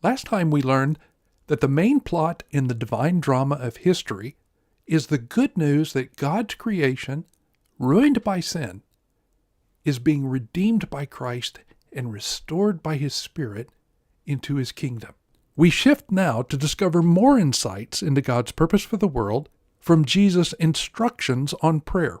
Last time we learned that the main plot in the divine drama of history is the good news that God's creation, ruined by sin, is being redeemed by Christ and restored by His Spirit into His kingdom. We shift now to discover more insights into God's purpose for the world from Jesus' instructions on prayer.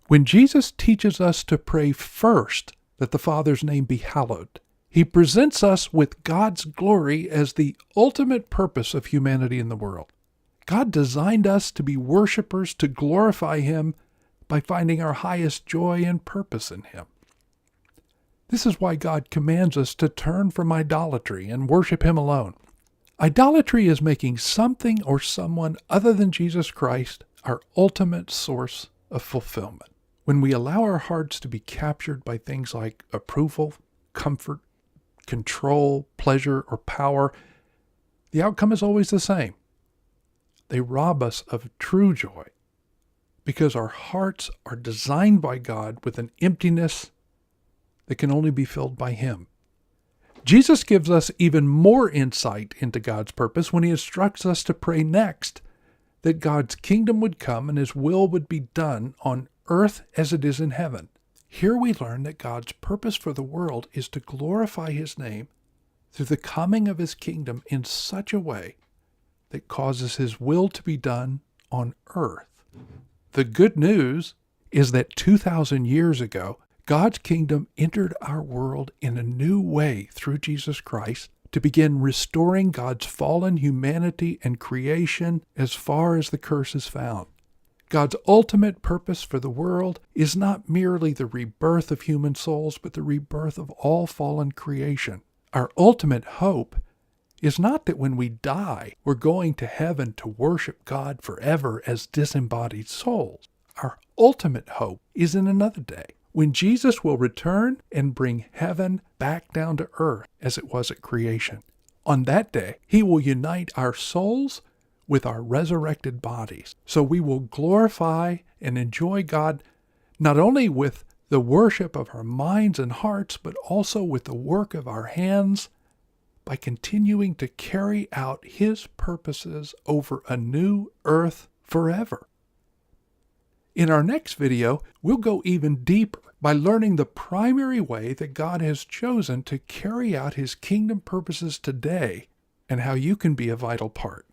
When Jesus teaches us to pray first that the Father's name be hallowed, He presents us with God's glory as the ultimate purpose of humanity in the world. God designed us to be worshipers to glorify Him by finding our highest joy and purpose in Him. This is why God commands us to turn from idolatry and worship Him alone. Idolatry is making something or someone other than Jesus Christ our ultimate source of fulfillment. When we allow our hearts to be captured by things like approval, comfort, control, pleasure, or power, the outcome is always the same. They rob us of true joy because our hearts are designed by God with an emptiness that can only be filled by Him. Jesus gives us even more insight into God's purpose when He instructs us to pray next that God's kingdom would come and His will would be done on earth as it is in heaven. Here we learn that God's purpose for the world is to glorify His name through the coming of His kingdom in such a way that causes His will to be done on earth. The good news is that 2,000 years ago, God's kingdom entered our world in a new way through Jesus Christ to begin restoring God's fallen humanity and creation as far as the curse is found. God's ultimate purpose for the world is not merely the rebirth of human souls, but the rebirth of all fallen creation. Our ultimate hope is not that when we die, we're going to heaven to worship God forever as disembodied souls. Our ultimate hope is in another day, when Jesus will return and bring heaven back down to earth as it was at creation. On that day, He will unite our souls with our resurrected bodies. So we will glorify and enjoy God not only with the worship of our minds and hearts, but also with the work of our hands by continuing to carry out His purposes over a new earth forever. In our next video, we'll go even deeper by learning the primary way that God has chosen to carry out His kingdom purposes today and how you can be a vital part.